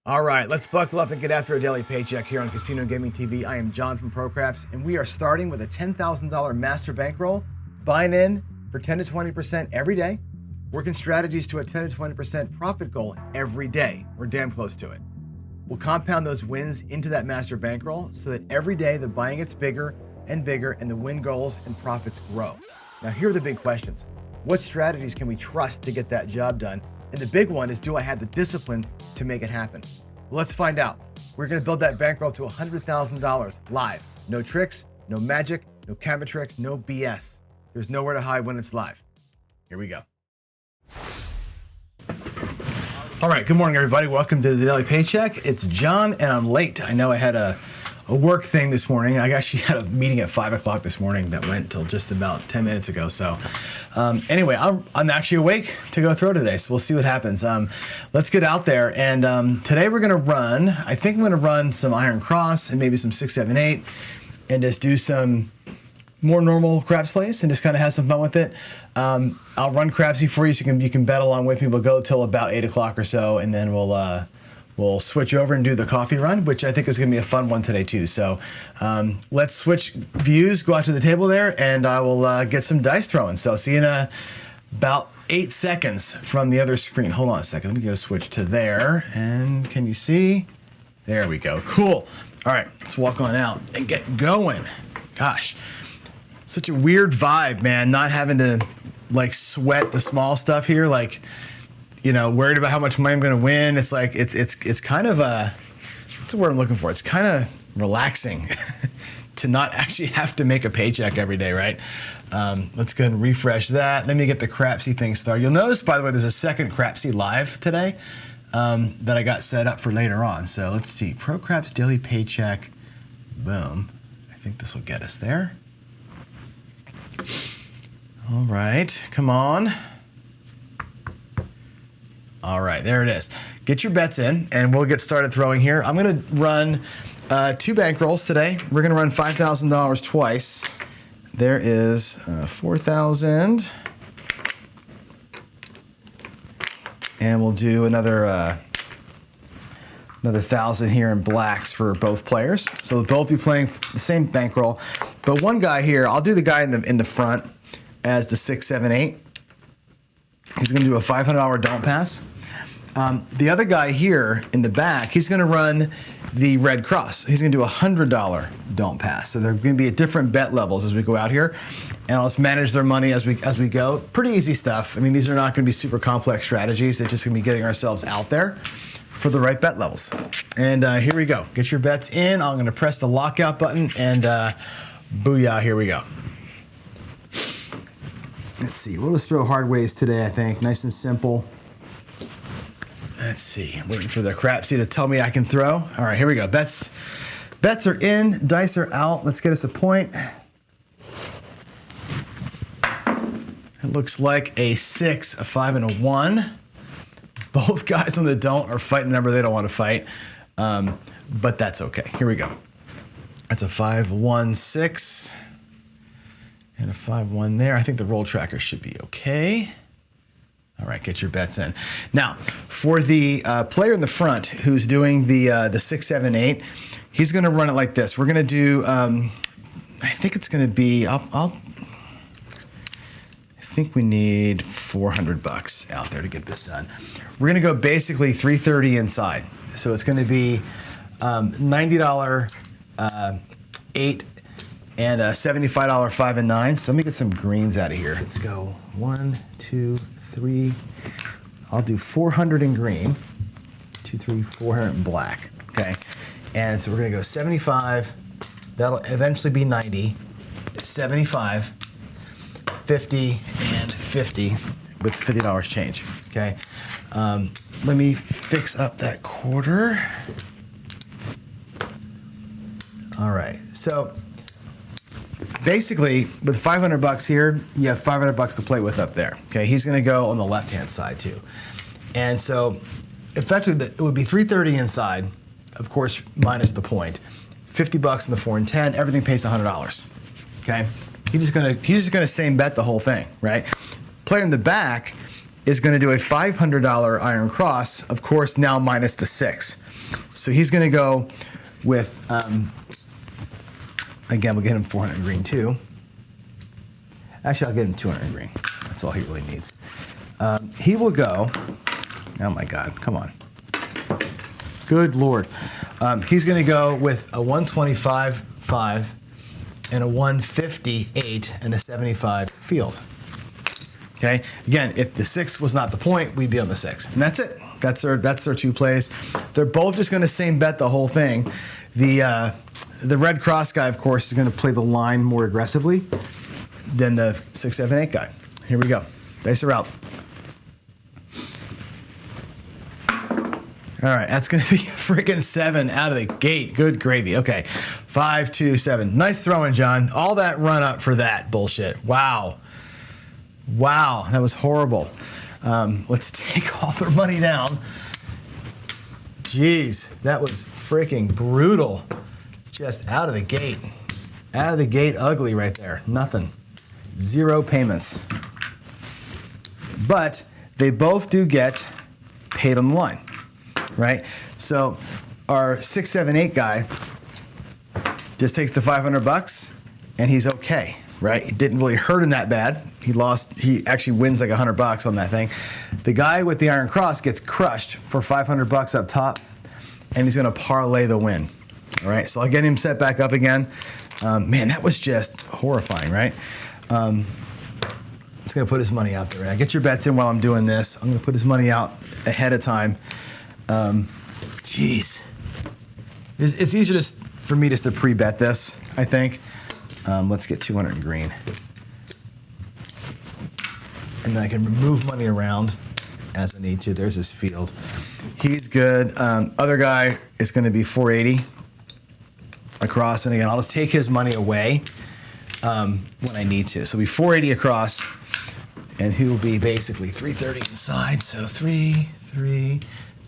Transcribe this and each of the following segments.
All right, let's buckle up and get after a daily paycheck here on Casino Gaming TV. I am John from ProCraps, and we are starting with a $10,000 master bankroll, buying in for 10 to 20% every day, working strategies to a 10 to 20% profit goal every day. We're damn close to it. We'll compound those wins into that master bankroll so that every day the buying gets bigger and bigger and the win goals and profits grow. Now, here are the big questions. What strategies can we trust to get that job done? And the big one is, do I have the discipline to make it happen? Well, let's find out. We're going to build that bankroll to $100,000 live. No tricks, no magic, no camera tricks, no BS. There's nowhere to hide when it's live. Here we go. All right, good morning, everybody. Welcome to the Daily Paycheck. It's John, and I'm late. I know I had a work thing this morning. I actually had a meeting at 5 o'clock this morning that went till just about 10 minutes ago. So anyway, I'm actually awake to go throw today, so we'll see what happens. Let's get out there, and today we're gonna run, I think I'm gonna run some Iron Cross and maybe some 6, 7, 8, and just do some more normal craps plays and just kind of have some fun with it. I'll run crapsy for you so you can bet along with me. We'll go till about 8 o'clock or so, and then we'll switch over and do the coffee run, which I think is going to be a fun one today too. So let's switch views, go out to the table there, and I will get some dice throwing. So see you in about 8 seconds from the other screen. Hold on a second. Let me go switch to there. And can you see? There we go. Cool. All right, let's walk on out and get going. Gosh, such a weird vibe, man, not having to like sweat the small stuff here. Like, you know, worried about how much money I'm going to win. It's like, it's kind of what's the word I'm looking for? It's kind of relaxing to not actually have to make a paycheck every day, right? Let's go ahead and refresh that. Let me get the crapsy thing started. You'll notice, by the way, there's a second crapsy live today that I got set up for later on. So let's see, ProCraps Daily Paycheck, boom. I think this will get us there. All right, come on. All right, there it is. Get your bets in, and we'll get started throwing here. I'm gonna run 2 bankrolls today. We're gonna run $5,000 twice. There is 4,000. And we'll do another 1,000 here in blacks for both players. So they'll both be playing the same bankroll. But one guy here, I'll do the guy in the front as the 6, 7, 8. He's gonna do a $500 don't pass. The other guy here in the back, he's gonna run the red cross. He's gonna do a $100 don't pass. So they're gonna be at different bet levels as we go out here. And I'll just manage their money as we go. Pretty easy stuff. I mean, these are not gonna be super complex strategies. It's just gonna be getting ourselves out there for the right bet levels. And here we go. Get your bets in. I'm gonna press the lockout button, and booyah, here we go. Let's see, we'll just throw hard ways today, I think. Nice and simple. Let's see, waiting for the crapsy to tell me I can throw. All right, here we go. Bets are in, dice are out. Let's get us a point. It looks like a 6, a 5, and a 1. Both guys on the don't are fighting a number they don't want to fight, but that's okay. Here we go. That's a 5, 1, 6. And a 5, 1 there. I think the roll tracker should be okay. All right, get your bets in. Now, for the player in the front who's doing the 6, 7, 8, he's going to run it like this. We're going to do, I think it's going to be, I think we need $400 out there to get this done. We're going to go basically 330 inside. So it's going to be $90 8 and a $75 5 and 9. So let me get some greens out of here. Let's go 1, 2, 3. I'll do 400 in green. 2, 3, 400 in black. Okay. And so we're gonna go 75. That'll eventually be 90. 75, 50, and 50 with $50 change. Okay. Let me fix up that quarter. All right. So basically, with $500 here, you have $500 to play with up there. Okay, he's going to go on the left-hand side too, and so effectively it would be 330 inside, of course, minus the point. $50 in the 4 and 10. Everything pays $100. Okay, he's just gonna same bet the whole thing, right? Player in the back is going to do a $500 iron cross, of course, now minus the 6. So he's going to go with, again, we'll get him 400 green too. Actually, I'll get him 200 green. That's all he really needs. He will go, oh my God, come on. Good Lord. He's going to go with a 125.5 and a 158 and a 75 field. Okay. Again, if the 6 was not the point, we'd be on the 6, and that's it. That's their two plays. They're both just going to same bet the whole thing. The red cross guy, of course, is going to play the line more aggressively than the 6, 7, 8 guy. Here we go. Dice are out. All right, that's going to be a freaking 7 out of the gate. Good gravy. Okay, 5, 2, 7. Nice throwing, John. All that run up for that bullshit. Wow. Wow, that was horrible. Let's take all their money down. Jeez, that was freaking brutal. Just out of the gate. Out of the gate, ugly right there. Nothing. 0 payments. But they both do get paid on the line, right? So our 6, 7, 8 guy just takes the $500 and he's okay, right? It didn't really hurt him that bad. He actually wins like $100 on that thing. The guy with the Iron Cross gets crushed for $500 up top, and he's gonna parlay the win. All right, so I'll get him set back up again. Man, that was just horrifying, right? I'm just gonna put his money out there. Right? Get your bets in while I'm doing this. I'm gonna put his money out ahead of time. Jeez. It's easier just for me just to pre-bet this, I think. Let's get 200 in green. And then I can move money around as I need to. There's his field. He's good. Other guy is going to be 480 across. And again, I'll just take his money away when I need to. So it'll be 480 across, and he will be basically 330 inside. So 3, 3,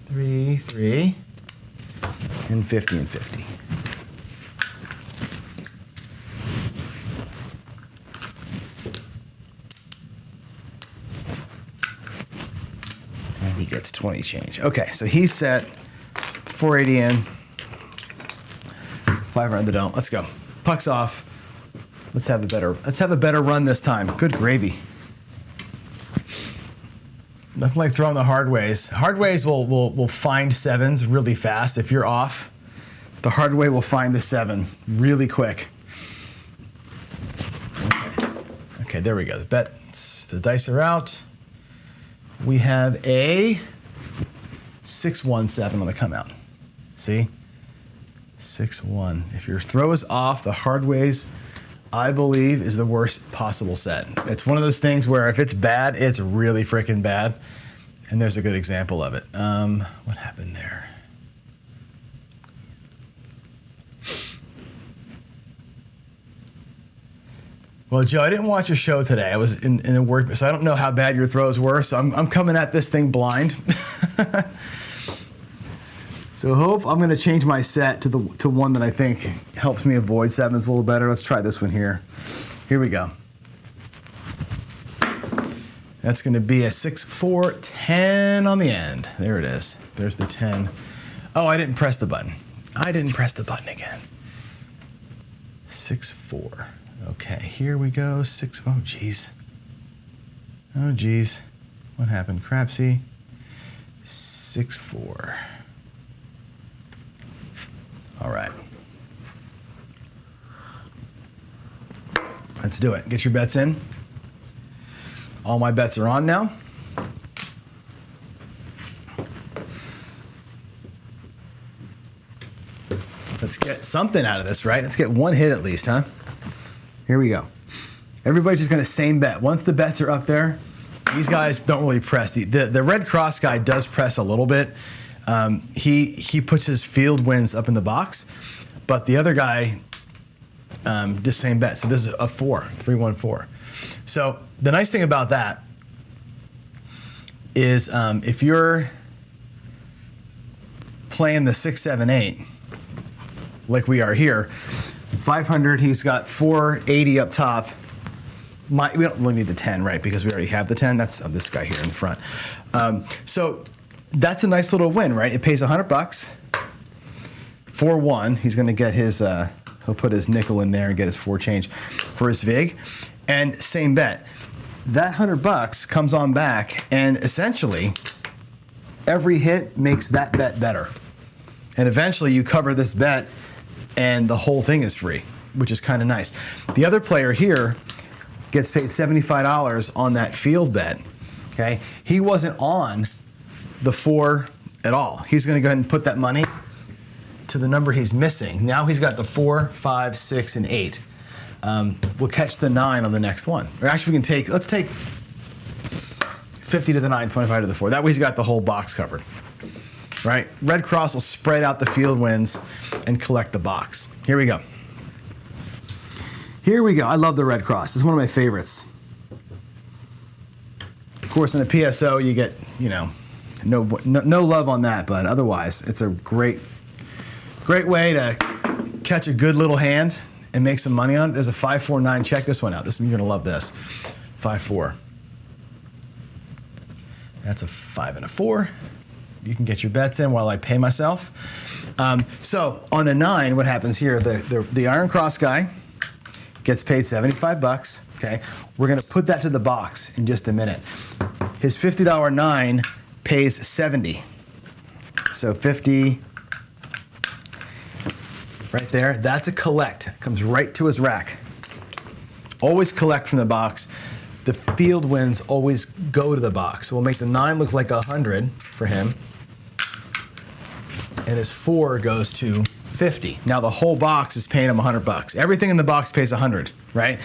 3, 3, and 50 and 50. He gets 20 change. Okay, so he's set. 480 in. 500 the don't. Let's go. Puck's off. Let's have a better run this time. Good gravy. Nothing like throwing the hard ways. Hard ways will find 7s really fast. If you're off, the hard way will find the 7 really quick. Okay, there we go. The dice are out. We have a 6-1-7 on the come out. See? 6-1. If your throw is off, the hard ways, I believe, is the worst possible set. It's one of those things where if it's bad, it's really freaking bad. And there's a good example of it. What happened there? Well, Joe, I didn't watch your show today. I was in the work, so I don't know how bad your throws were. So I'm coming at this thing blind. So I'm going to change my set to one that I think helps me avoid 7s a little better. Let's try this one here. Here we go. That's going to be a 6-4-10 on the end. There it is. There's the 10. Oh, I didn't press the button. I didn't press the button again. 6-4. Okay, here we go. 6. Oh, geez. Oh, geez. What happened? Crapsy. 6-4. All right. Let's do it. Get your bets in. All my bets are on now. Let's get something out of this, right? Let's get one hit at least, huh? Here we go. Everybody's just going to same bet. Once the bets are up there, these guys don't really press. The red cross guy does press a little bit. He puts his field wins up in the box, but the other guy just same bet. So this is a 4, 3-1-4. So the nice thing about that is if you're playing the 6, 7, 8, like we are here, 500, he's got 480 up top. We don't really need the 10, right? Because we already have the 10. That's this guy here in the front. So that's a nice little win, right? It pays $100. 4-1. He's going to get his, he'll put his nickel in there and get his 4 change for his vig. And same bet. That $100 comes on back, and essentially every hit makes that bet better. And eventually you cover this bet and the whole thing is free, which is kind of nice. The other player here gets paid $75 on that field bet. Okay, he wasn't on the 4 at all. He's going to go ahead and put that money to the number he's missing. Now he's got the 4, 5, 6, and 8. We'll catch the 9 on the next one. Or actually, we can let's take 50 to the 9, 25 to the 4. That way he's got the whole box covered. Right? Red cross will spread out the field wins and collect the box. Here we go. Here we go. I love the red cross. This is one of my favorites. Of course, in a PSO, you get, no love on that, but otherwise, it's a great way to catch a good little hand and make some money on it. There's a 5-4-9. Check this one out. You're going to love this. 5-4. That's a 5 and a 4. You can get your bets in while I pay myself. So on a 9, what happens here? The Iron Cross guy gets paid $75. Okay, we're going to put that to the box in just a minute. His $50 9 pays 70. So 50 right there. That's a collect. Comes right to his rack. Always collect from the box. The field wins always go to the box. So we'll make the 9 look like 100 for him. And his 4 goes to 50. Now the whole box is paying him $100. Everything in the box pays 100, right?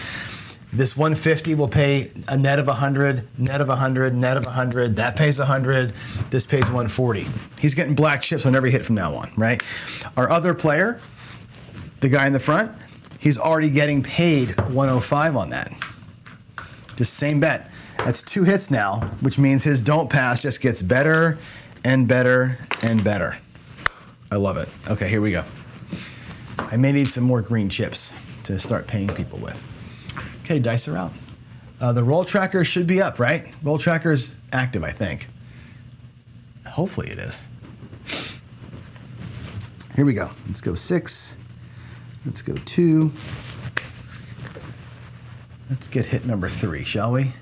This 150 will pay a net of 100, net of 100, net of 100. That pays 100. This pays 140. He's getting black chips on every hit from now on, right? Our other player, the guy in the front, he's already getting paid 105 on that. Just same bet. That's 2 hits now, which means his don't pass just gets better and better and better. I love it. Okay, here we go. I may need some more green chips to start paying people with. Okay, dice are out. The roll tracker should be up, right? Roll tracker's active, I think. Hopefully it is. Here we go. Let's go 6. Let's go 2. Let's get hit number 3, shall we?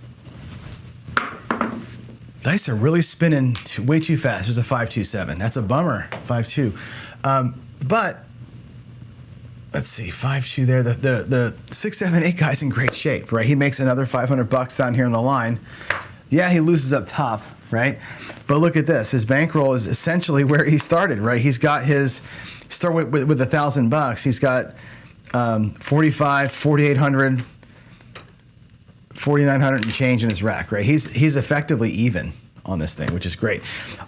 Dice are really spinning way too fast. There's a 5-2-7. That's a bummer. 5-2. But let's see, 5-2 there. The 6, 7, 8 guy's in great shape, right? He makes another $500 down here on the line. Yeah, he loses up top, right? But look at this. His bankroll is essentially where he started, right? He's got his start with $1,000. He's got 45, 4,800. 4,900 and change in his rack, right? He's effectively even on this thing, which is great.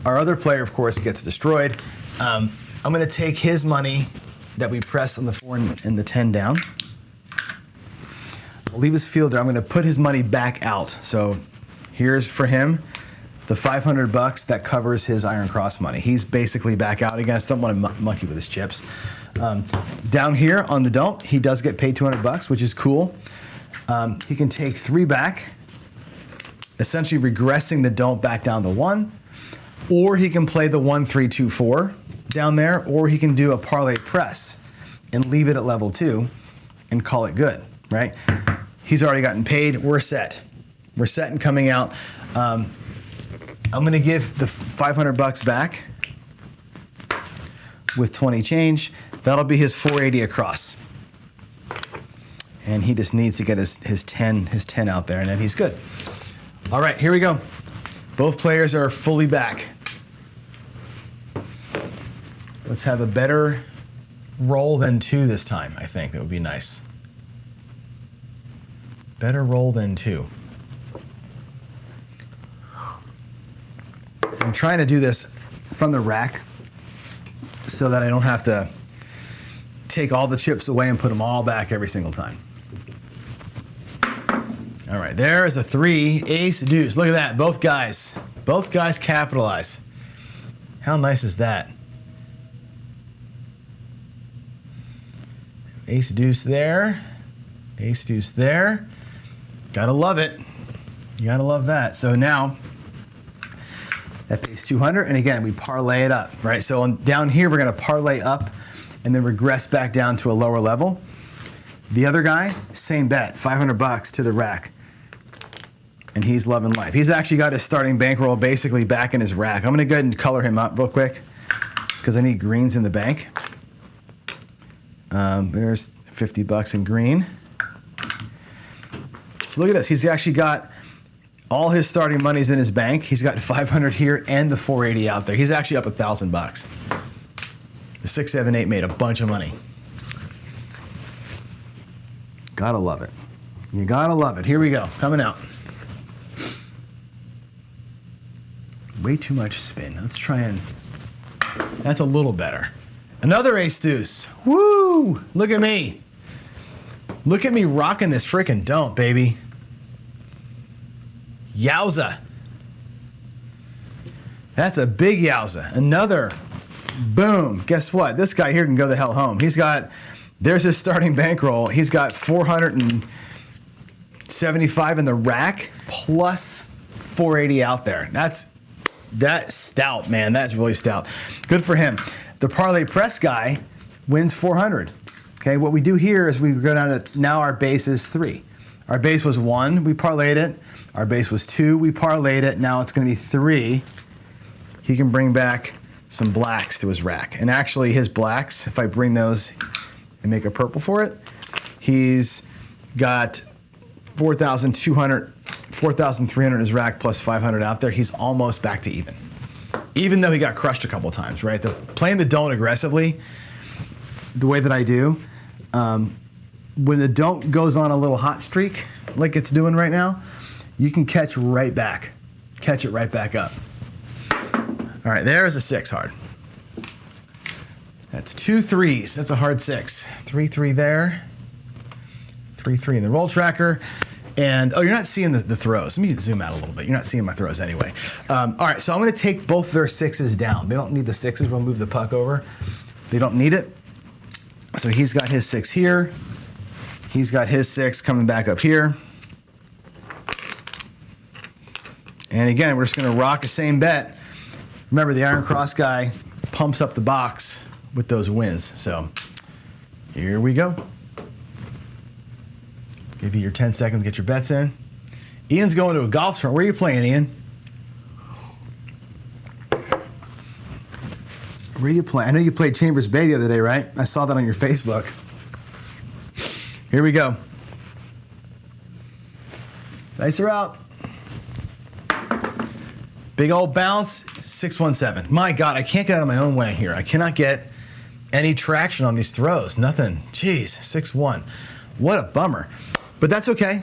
Our other player, of course, gets destroyed. I'm going to take his money that we pressed on the 4 and the 10 down. I'll leave his fielder. I'm going to put his money back out. So here's for him the $500 that covers his Iron Cross money. He's basically back out again. I don't want to monkey with his chips. Down here on the don't, he does get paid $200, which is cool. He can take 3 back, essentially regressing the don't back down to 1, or he can play the 1, 3, 2, 4 down there, or he can do a parlay press and leave it at level 2 and call it good, right? He's already gotten paid. We're set. We're set and coming out. I'm going to give the $500 back with 20 change. That'll be his 480 across. And he just needs to get his 10 out there, and then he's good. All right, here we go. Both players are fully back. Let's have a better roll than 2 this time, I think. That would be nice. Better roll than 2. I'm trying to do this from the rack so that I don't have to take all the chips away and put them all back every single time. All right, there is a 3, ace, deuce. Look at that, both guys capitalize. How nice is that? Ace, deuce there, ace, deuce there. Gotta love it. You gotta love that. So now, that pays 200, and again, we parlay it up, right? So down here, we're gonna parlay up and then regress back down to a lower level. The other guy, same bet, 500 bucks to the rack. And he's loving life. He's actually got his starting bankroll basically back in his rack. I'm gonna go ahead and color him up real quick because I need greens in the bank. There's 50 bucks in green. So look at this, he's actually got all his starting monies in his bank. He's got 500 here and the 480 out there. He's actually up 1,000 bucks. The 6, 7, 8 made a bunch of money. Gotta love it. You gotta love it. Here we go, coming out. Way too much spin. Let's try and, that's a little better. Another ace deuce. Woo! Look at me. Look at me rocking this frickin' don't, baby. Yowza. That's a big yowza. Another boom. Guess what? This guy here can go the hell home. He's got, there's his starting bankroll. He's got 475 in the rack plus 480 out there. That's stout, man. That's really stout. Good for him. The parlay press guy wins 400. Okay, what we do here is we go down to, now our base is 3. Our base was 1, we parlayed it. Our base was 2, we parlayed it. Now it's gonna be 3. He can bring back some blacks to his rack. And actually his blacks, if I bring those and make a purple for it, he's got 4,200, 4,300 in his rack plus 500 out there. He's almost back to even though he got crushed a couple times, right? Playing the don't aggressively, the way that I do, when the don't goes on a little hot streak, like it's doing right now, you can catch it right back up. All right, there's a 6 hard. That's 2 3s, that's a hard 6. 3 3 there, 3 3 in the roll tracker. And, oh, you're not seeing the throws. Let me zoom out a little bit. You're not seeing my throws anyway. All right, so I'm gonna take both their 6s down. They don't need the 6s, we'll move the puck over. They don't need it. So he's got his 6 here. He's got his 6 coming back up here. And again, we're just gonna rock the same bet. Remember, the Iron Cross guy pumps up the box with those wins. So here we go. Give you your 10 seconds to get your bets in. Ian's going to a golf tournament. Where are you playing, Ian? Where are you playing? I know you played Chambers Bay the other day, right? I saw that on your Facebook. Here we go. Dicer out. Big old bounce, 617. My God, I can't get out of my own way here. I cannot get any traction on these throws. Nothing. Jeez, 6-1. What a bummer. But that's okay.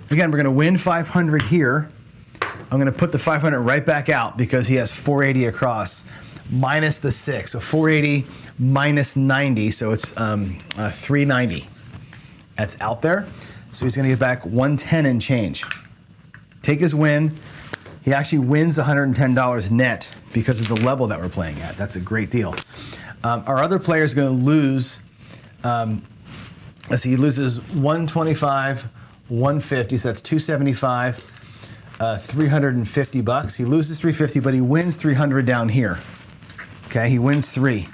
Again, we're gonna win 500 here. I'm gonna put the 500 right back out because he has 480 across, minus the 6. So 480 minus 90, so it's 390. That's out there. So he's gonna get back 110 and change. Take his win. He actually wins $110 net because of the level that we're playing at. That's a great deal. Our other player is gonna lose, let's see, he loses 125, 150, so that's 275, 350 bucks. He loses 350, but he wins 300 down here. Okay, he wins 3,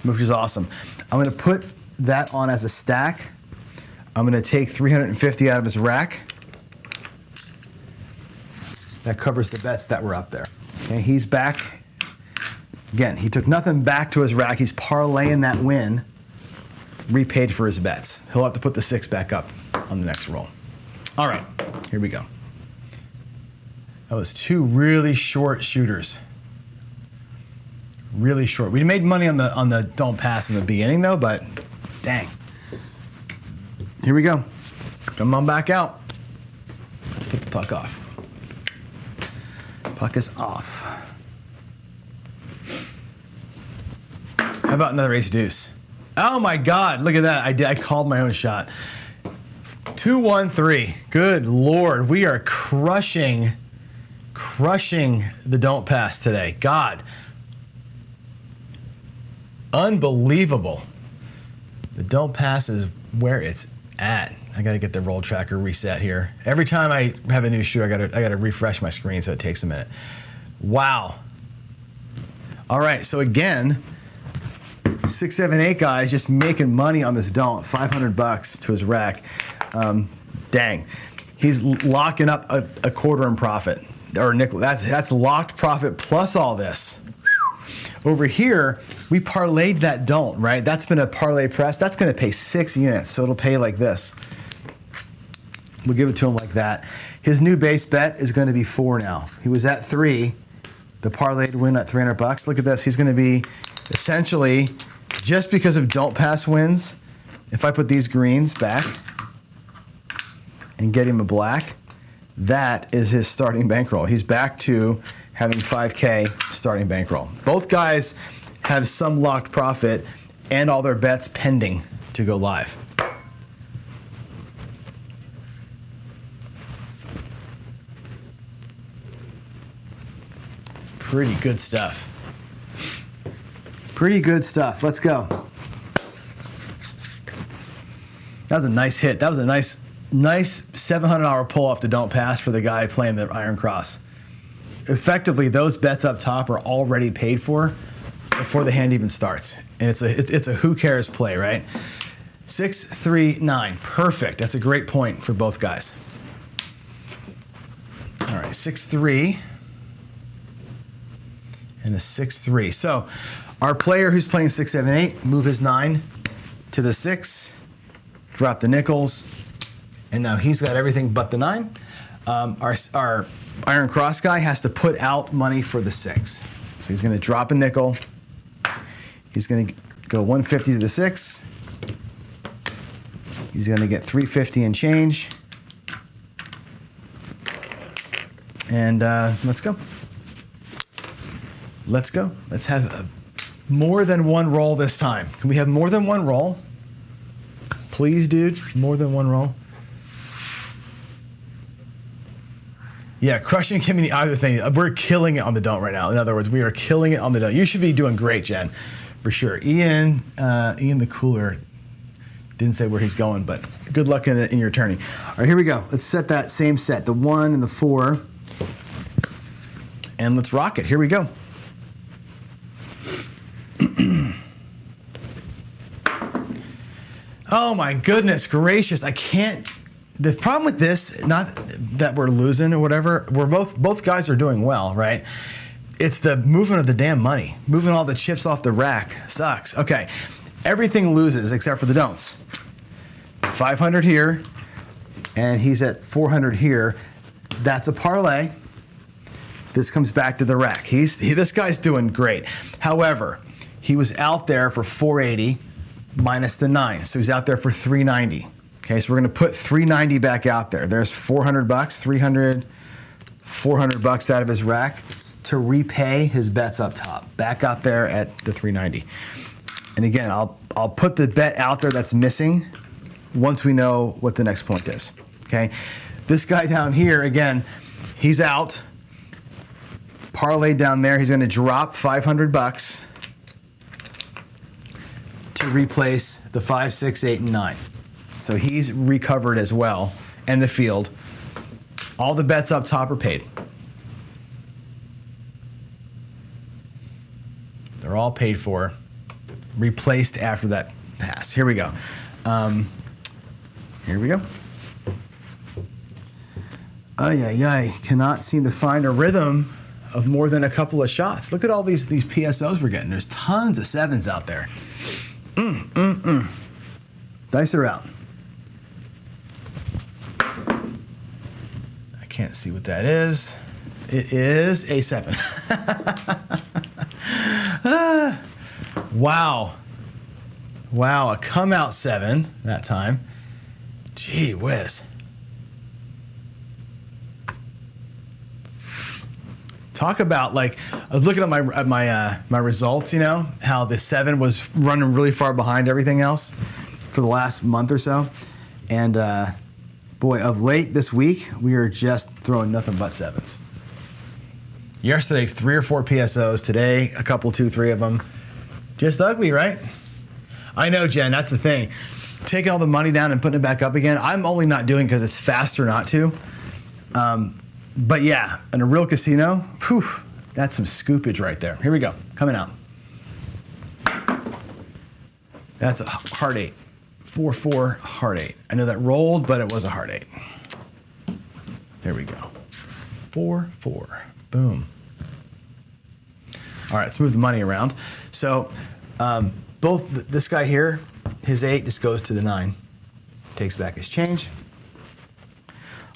which is awesome. I'm gonna put that on as a stack. I'm gonna take 350 out of his rack. That covers the bets that were up there. Okay, he's back. Again, he took nothing back to his rack. He's parlaying that win, repaid for his bets. He'll have to put the 6 back up on the next roll. All right, here we go. That was 2 really short shooters. Really short. We made money on the don't pass in the beginning though, but dang. Here we go. Come on back out. Let's put the puck off. Puck is off. How about another ace deuce? Oh my God, look at that. I called my own shot. 2-1-3. Good Lord, we are crushing the don't pass today. God. Unbelievable. The don't pass is where it's at. I gotta get the roll tracker reset here. Every time I have a new shoot, I gotta refresh my screen, so it takes a minute. Wow. All right, so again, 6, 7, 8 guys just making money on this don't. $500 to his rack. Dang. He's locking up a quarter in profit. Or nickel. That's locked profit plus all this. Over here, we parlayed that don't, right? That's been a parlay press. That's going to pay 6 units, so it'll pay like this. We'll give it to him like that. His new base bet is going to be 4 now. He was at 3. The parlayed win at $300. Look at this. He's going to be essentially, just because of don't pass wins, if I put these greens back and get him a black, that is his starting bankroll. He's back to having 5K starting bankroll. Both guys have some locked profit and all their bets pending to go live. Pretty good stuff. Pretty good stuff. Let's go. That was a nice hit. That was a nice $700 pull off the don't pass for the guy playing the iron cross. Effectively, those bets up top are already paid for before the hand even starts. And it's a who cares play, right? 6, 3, 9. Perfect. That's a great point for both guys. All right, 6, 3. And a 6, 3. So our player who's playing 6, 7, 8, move his 9 to the 6, drop the nickels, and now he's got everything but the 9. Our iron cross guy has to put out money for the 6. So he's going to drop a nickel. He's going to go 150 to the 6. He's going to get 350 and change. And let's go. Let's go. Let's have more than one roll this time. Can we have more than one roll? Please, dude, more than one roll. Yeah, crushing community, either thing. We're killing it on the don't right now. In other words, we are killing it on the don't. You should be doing great, Jen, for sure. Ian the Cooler didn't say where he's going, but good luck in your turning. All right, here we go. Let's set that same set, the 1 and the 4, and let's rock it. Here we go. Oh my goodness gracious, I can't. The problem with this, not that we're losing or whatever, we're both guys are doing well, right? It's the movement of the damn money. Moving all the chips off the rack sucks. Okay, everything loses except for the don'ts. 500 here, and he's at 400 here. That's a parlay. This comes back to the rack. This guy's doing great. However, he was out there for 480 minus the 9, so he's out there for 390. Okay, so we're going to put 390 back out there. There's $400, $400 out of his rack to repay his bets up top. Back out there at the 390. And again, I'll put the bet out there that's missing once we know what the next point is. Okay, this guy down here, again, he's out. Parlay down there. He's going to drop $500 to replace the 5, 6, 8, and 9. So he's recovered as well, and the field. All the bets up top are paid. They're all paid for, replaced after that pass. Here we go. Here we go. Ay, cannot seem to find a rhythm of more than a couple of shots. Look at all these PSOs we're getting. There's tons of 7s out there. Dice are out. I can't see what that is. It is a 7. Wow, a come out 7 that time. Gee whiz. Talk about, like, I was looking at my results, you know, how the 7 was running really far behind everything else for the last month or so. And boy, of late this week, we are just throwing nothing but 7s. Yesterday, 3 or 4 PSOs. Today, a couple, 2, 3 of them. Just ugly, right? I know, Jen, that's the thing. Taking all the money down and putting it back up again, I'm only not doing because it's faster not to. But yeah, in a real casino, whew, that's some scoopage right there. Here we go, coming out. That's a heart 8. 4-4, heart 8. I know that rolled, but it was a heart 8. There we go. 4-4. Boom. All right, let's move the money around. So both this guy here, his 8 just goes to the 9. Takes back his change.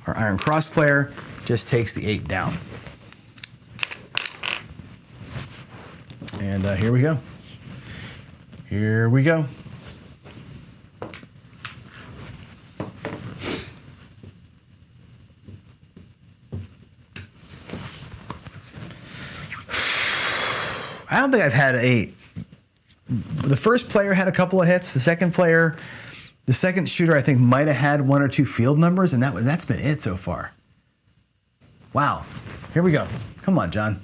Our Iron Cross player just takes the 8 down. And here we go. Here we go. I don't think I've had the first player had a couple of hits. The second shooter, I think, might have had 1 or 2 field numbers, and that's been it so far. Wow. Here we go. Come on, John.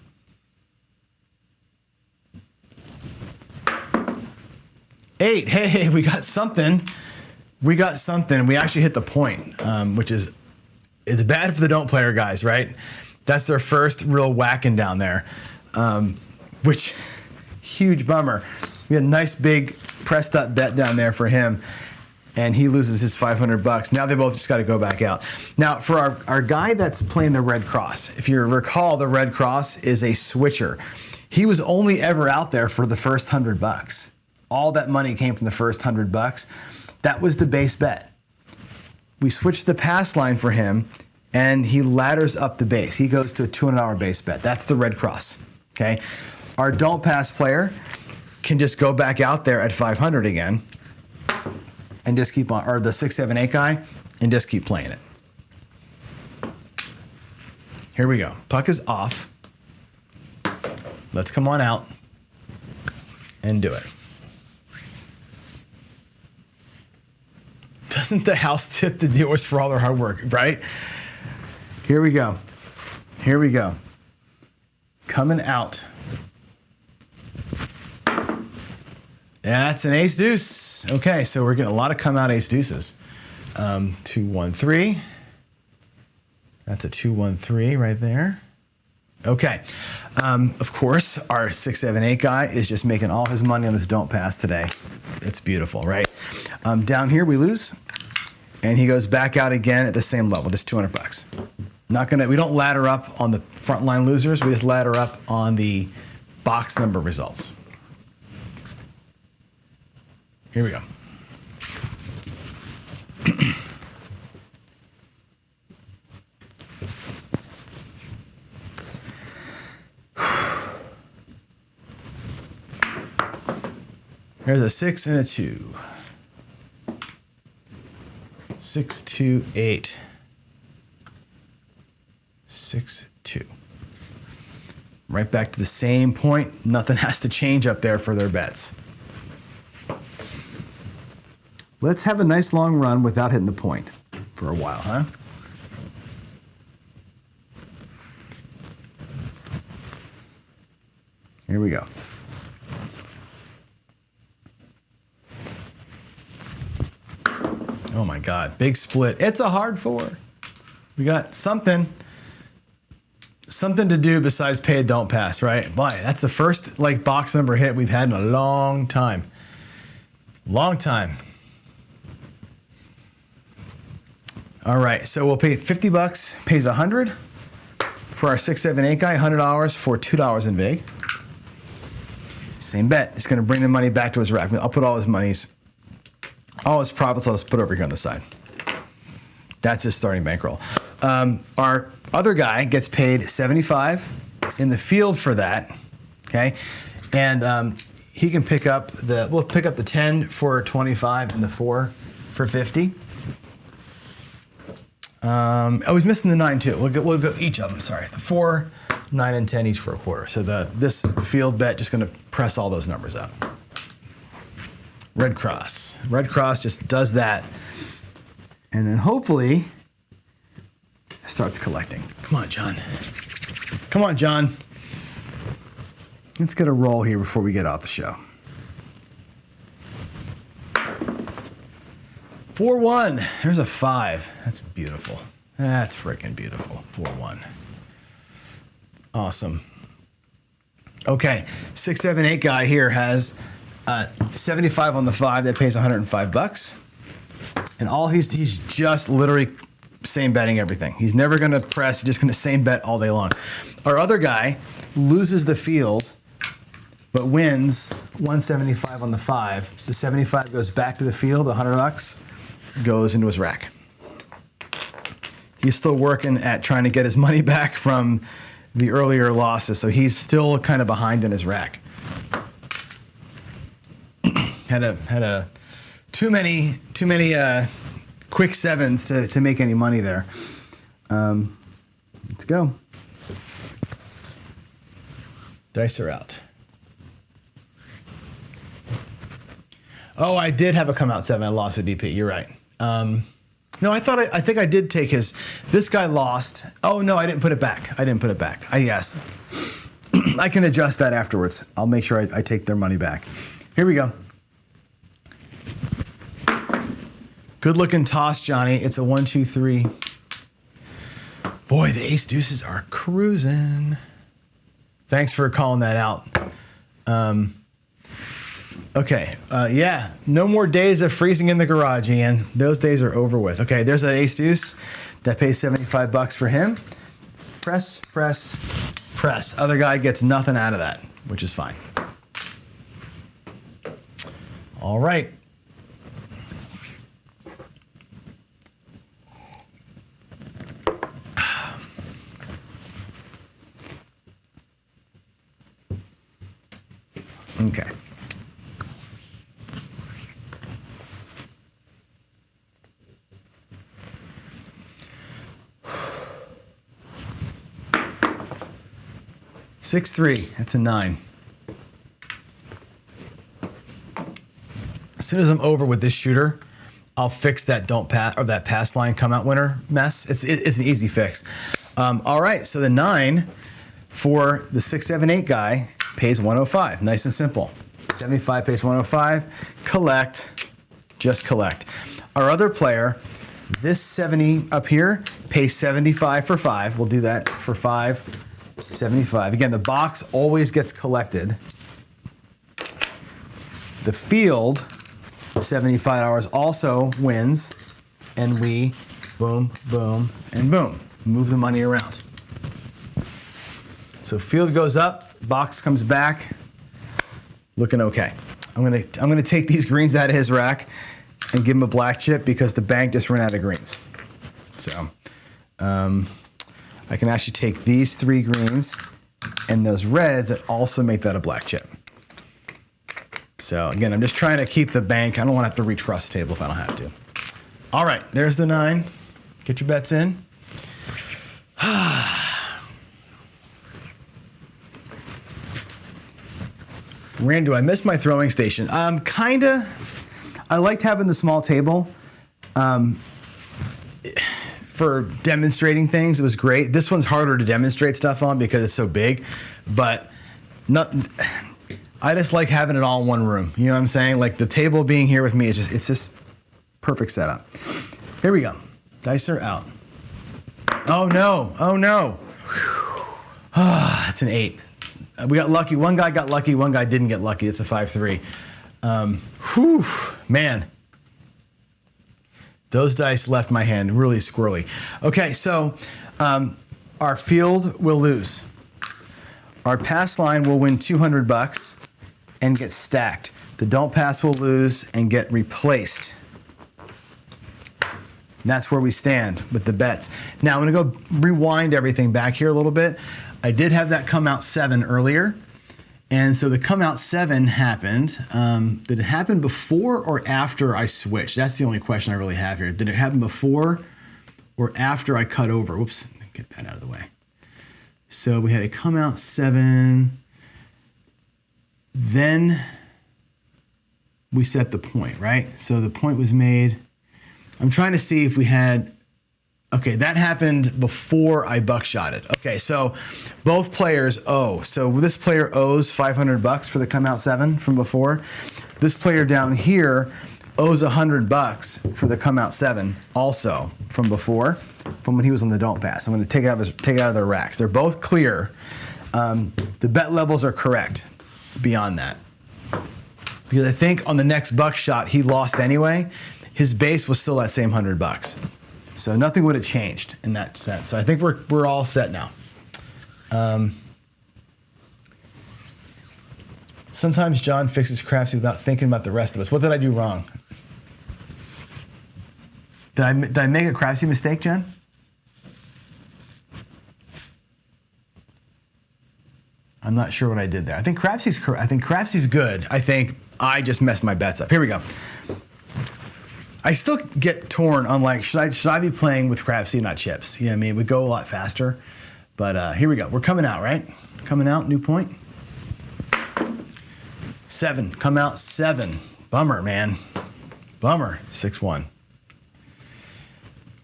8. Hey, we got something. We got something. We actually hit the point, which is, it's bad for the don't player guys, right? That's their first real whacking down there. Which, huge bummer. We had a nice big pressed up bet down there for him, and he loses his $500. Now they both just got to go back out. Now for our guy that's playing the Red Cross, if you recall, the Red Cross is a switcher. He was only ever out there for the first $100. All that money came from the first $100. That was the base bet. We switched the pass line for him, and he ladders up the base. He goes to a $200 base bet. That's the Red Cross, okay? Our don't pass player can just go back out there at 500 again and just keep on, or the 6, 7, 8 guy, and just keep playing it. Here we go. Puck is off. Let's come on out and do it. Doesn't the house tip the dealers for all their hard work, right? Here we go. Here we go. Coming out. That's an ace deuce. Okay, so we're getting a lot of come out ace deuces. 2-1-3. That's a 2-1-3 right there. Okay. Of course, our 6, 7, 8 guy is just making all his money on this don't pass today. It's beautiful, right? Down here we lose, and he goes back out again at the same level, just $200. We don't ladder up on the frontline losers. We just ladder up on the box number results. Here we go. There's a 6 and a 2. 6, 2, 8. 6, 2. Right back to the same point. Nothing has to change up there for their bets. Let's have a nice long run without hitting the point for a while, huh? Here we go. Oh my God, big split. It's a hard 4. We got something to do besides pay a don't pass, right? Boy, that's the first box number hit we've had in a long time. Long time. All right, so we'll pay $50, pays $100 for our 6, 7, 8 guy, $100 for $2 in vig. Same bet. It's gonna bring the money back to his rack. I'll put all his monies, all his profits, I'll just put over here on the side. That's his starting bankroll. Our other guy gets paid $75 in the field for that, okay? And he can pick up we'll pick up the 10 for 25 and the 4 for 50. He's missing the 9 too. We'll go each of them, sorry. The 4, 9, and 10 each for a quarter. So this field bet just gonna press all those numbers up. Red Cross. Red Cross just does that. And then hopefully starts collecting. Come on, John. Come on, John. Let's get a roll here before we get off the show. 4-1. There's a 5. That's beautiful. That's freaking beautiful. 4-1. Awesome. Okay, 6, 7, 8 guy here has 75 on the 5, that pays 105 bucks. And all he's just literally same betting everything. He's never going to press, he's just going to same bet all day long. Our other guy loses the field, but wins 175 on the 5. The 75 goes back to the field, 100 bucks goes into his rack. He's still working at trying to get his money back from the earlier losses, so he's still kind of behind in his rack. had too many quick sevens to make any money there. Let's go. Dice are out. Oh, I did have a come out 7. I lost a DP. You're right. No, I think I did take his. This guy lost. Oh no, I didn't put it back. Yes. I can adjust that afterwards. I'll make sure I take their money back. Here we go. Good looking toss, Johnny. It's a 1, 2, 3. Boy, the ace deuces are cruising. Thanks for calling that out. Okay, yeah, no more days of freezing in the garage, Ian. Those days are over with. Okay, there's an ace deuce that pays 75 bucks for him. Press, press, press. Other guy gets nothing out of that, which is fine. All right. Okay. Six, 3, that's a 9. As soon as I'm over with this shooter, I'll fix that don't pass or that pass line come out winner mess. It's an easy fix. All right, so the 9 for the 6, 7, 8 guy pays 105. Nice and simple. 75 pays 105. Collect, just collect. Our other player, this 70 up here, pays 75 for 5. We'll do that for 5. 75. Again, the box always gets collected. The field, $75 also wins, and we boom, boom, and boom. Move the money around. So field goes up, box comes back, looking okay. I'm gonna take these greens out of his rack and give him a black chip because the bank just ran out of greens. So I can actually take these 3 greens and those reds that also make that a black chip. So again, I'm just trying to keep the bank. I don't want to have to reach across the table if I don't have to. All right, there's the 9. Get your bets in. Randy, I missed my throwing station. Kinda. I liked having the small table. For demonstrating things, it was great. This one's harder to demonstrate stuff on because it's so big, but I just like having it all in one room. You know what I'm saying? Like the table being here with me, it's just perfect setup. Here we go. Dice are out. Oh no, oh no. It's an 8. We got lucky. One guy got lucky, one guy didn't get lucky. It's a 5-3. Man. Those dice left my hand really squirrely. Okay, so our field will lose. Our pass line will win 200 bucks and get stacked. The don't pass will lose and get replaced. And that's where we stand with the bets. Now I'm gonna go rewind everything back here a little bit. I did have that come out 7 earlier. And so the come out 7 happened. Did it happen before or after I switched? That's the only question I really have here. Did it happen before or after I cut over? Whoops, let me get that out of the way. So we had a come out 7. Then we set the point, right? So the point was made. I'm trying to see if we had, okay, that happened before I buckshotted. Okay, so both players owe. So this player owes 500 bucks for the come out 7 from before. This player down here owes 100 bucks for the come out 7 also from before, from when he was on the don't pass. I'm gonna take it out of their racks. They're both clear. The bet levels are correct beyond that. because I think on the next buckshot he lost anyway. His base was still that same $100. So nothing would have changed in that sense. So I think we're all set now. Sometimes John fixes craps without thinking about the rest of us. What did I do wrong? Did I make a crapsy mistake, Jen? I'm not sure what I did there. I think crapsy's good. I think I just messed my bets up. Here we go. I still get torn on like, should I be playing with crapsy, not chips? You know what I mean? It would go a lot faster. But here we go. We're coming out, right? Coming out, new point. 7, come out 7. Bummer, man. Bummer, 6-1.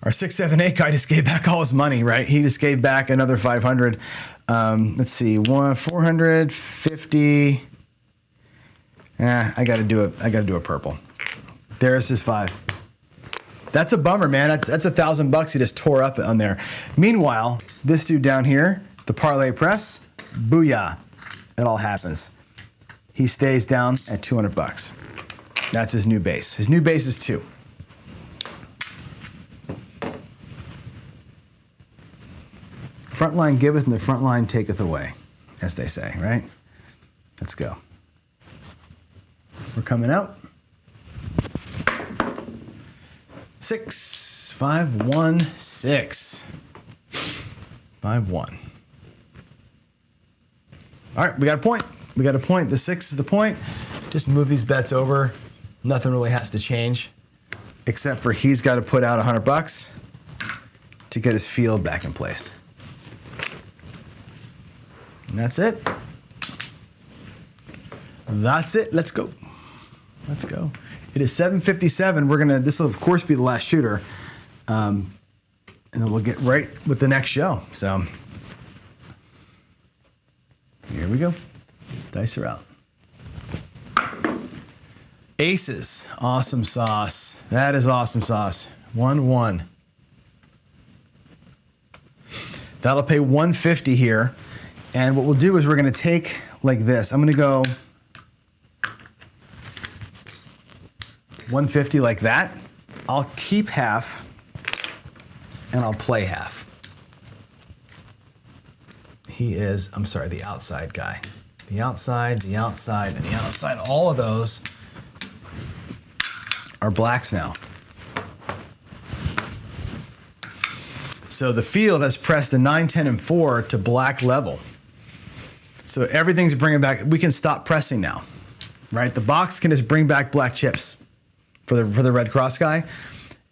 Our 678 guy just gave back all his money, right? He just gave back another 500. Let's see, 450. I gotta do a purple. There's his 5. That's a bummer, man. That's $1,000 he just tore up on there. Meanwhile, this dude down here, the parlay press, booyah. It all happens. He stays down at $200. That's his new base. His new base is 2. Frontline giveth and the frontline taketh away, as they say, right? Let's go. We're coming out. 6, 5, 1, 6. 5, 1. All right, we got a point. We got a point. The 6 is the point. Just move these bets over. Nothing really has to change, except for he's got to put out $100 to get his field back in place. And that's it. That's it. Let's go. Let's go. It is 7:57. This will of course be the last shooter. And then we'll get right with the next show. So here we go. Dice are out. Aces. Awesome sauce. That is awesome sauce. 1-1. That'll pay 150 here. And what we'll do is we're going to take like this. I'm going to go 150 like that. I'll keep half and I'll play half. He is, I'm sorry, the outside guy. The outside, the outside, and the outside. All of those are blacks now. So the field has pressed the 9, 10, and 4 to black level. So everything's bringing back, we can stop pressing now, right? The box can just bring back black chips for the red cross guy,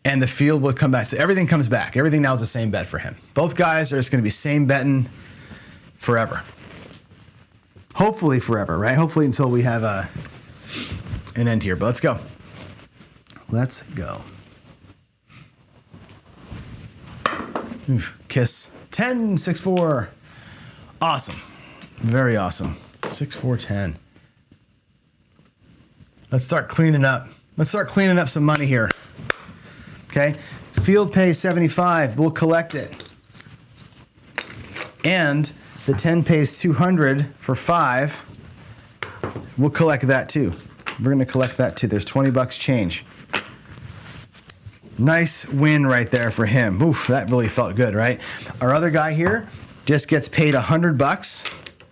and the field will come back. So everything comes back. Everything now is the same bet for him. Both guys are just going to be same betting forever. Hopefully forever, right? Hopefully until we have an end here, but let's go. Let's go. Oof, kiss. 10, 6, 4. Awesome. Very awesome. 6, 4, 10. Let's start cleaning up. Let's start cleaning up some money here. Okay? Field pays 75. We'll collect it. And the 10 pays 200 for 5. We'll collect that too. We're going to collect that too. There's $20 change. Nice win right there for him. Oof, that really felt good, right? Our other guy here just gets paid $100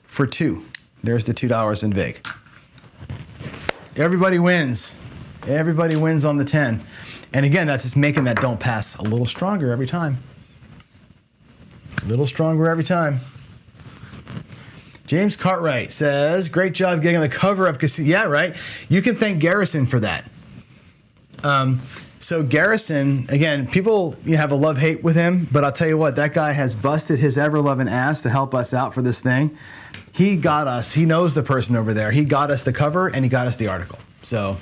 for 2. There's the $2 in vig. Everybody wins. Everybody wins on the 10. And again, that's just making that don't pass a little stronger every time. A little stronger every time. James Cartwright says, great job getting on the cover of Casino. Yeah, right. You can thank Garrison for that. So Garrison, again, people have a love-hate with him, but I'll tell you what, that guy has busted his ever-loving ass to help us out for this thing. He got us. He knows the person over there. He got us the cover, and he got us the article. So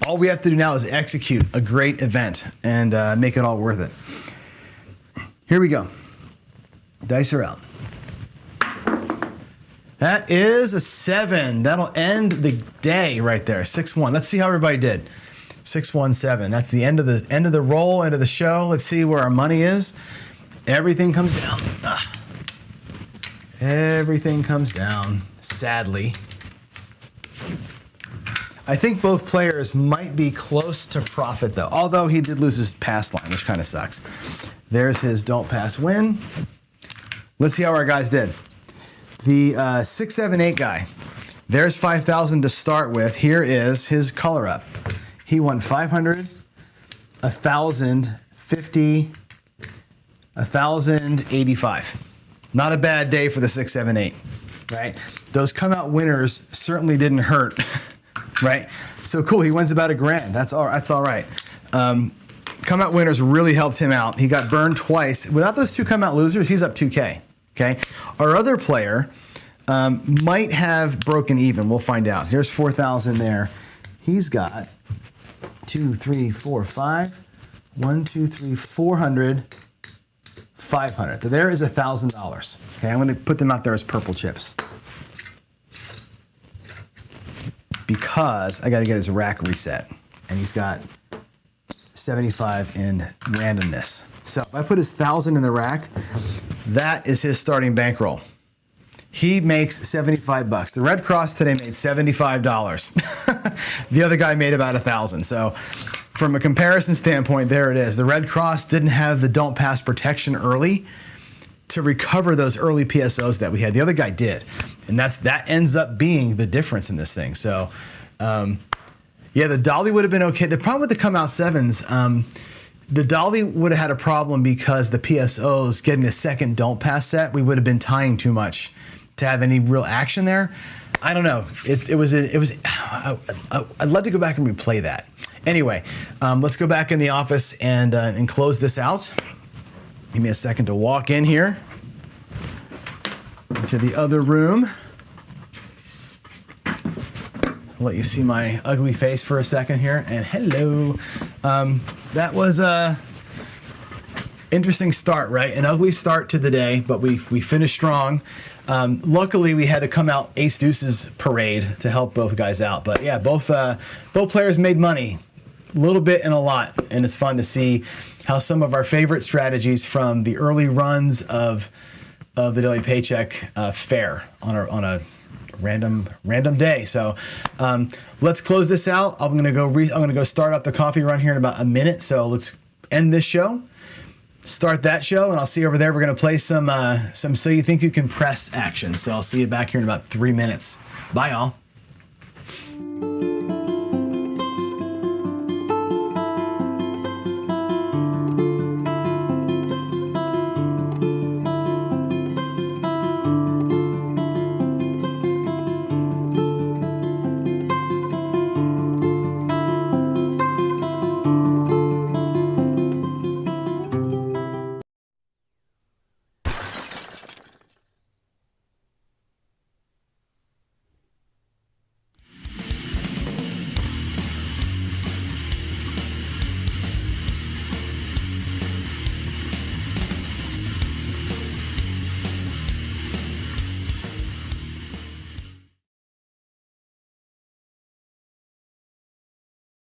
all we have to do now is execute a great event and make it all worth it. Here we go. Dice are out. That is a 7. That'll end the day right there. 6-1. Let's see how everybody did. 6-1-7. That's the end of the roll, end of the show. Let's see where our money is. Everything comes down. Everything comes down, sadly. I think both players might be close to profit though, although he did lose his pass line, which kind of sucks. There's his don't pass win. Let's see how our guys did. The 6, 7, 8 guy, there's 5,000 to start with. Here is his color up. He won 500, 1,000, 50, 1,085. Not a bad day for the 6, 7, 8, right? Those come out winners certainly didn't hurt, right? So cool, he wins about $1,000. That's all right. Come out winners really helped him out. He got burned twice. Without those two come out losers, he's up 2K, okay? Our other player might have broken even. We'll find out. Here's 4,000 there. He's got 2, 3, 4, 5, 1, 2, 3, 400, 500. So there is $1,000. Okay, I'm going to put them out there as purple chips because I got to get his rack reset, and he's got 75 in randomness. So if I put his 1,000 in the rack, that is his starting bankroll. He makes 75 bucks. The Red Cross today made $75. The other guy made about 1,000. So from a comparison standpoint, there it is. The Red Cross didn't have the don't pass protection early to recover those early PSOs that we had. The other guy did. And that ends up being the difference in this thing. So yeah, the dolly would have been okay. The problem with the come out sevens, the dolly would have had a problem because the PSOs getting the second don't pass set, we would have been tying too much to have any real action there. I don't know. I'd love to go back and replay that. Anyway, let's go back in the office and close this out. Give me a second to walk in here to the other room. I'll let you see my ugly face for a second here. And hello. That was a interesting start, right? An ugly start to the day, but we finished strong. Luckily, we had to come out ace deuces parade to help both guys out. But yeah, both players made money, a little bit and a lot, and it's fun to see how some of our favorite strategies from the early runs of the daily paycheck fare on a random day. So let's close this out. I'm gonna go start up the coffee run here in about a minute. So let's end this show. Start that show, and I'll see you over there. We're going to play some So You Think You Can Press action. So I'll see you back here in about 3 minutes. Bye, all.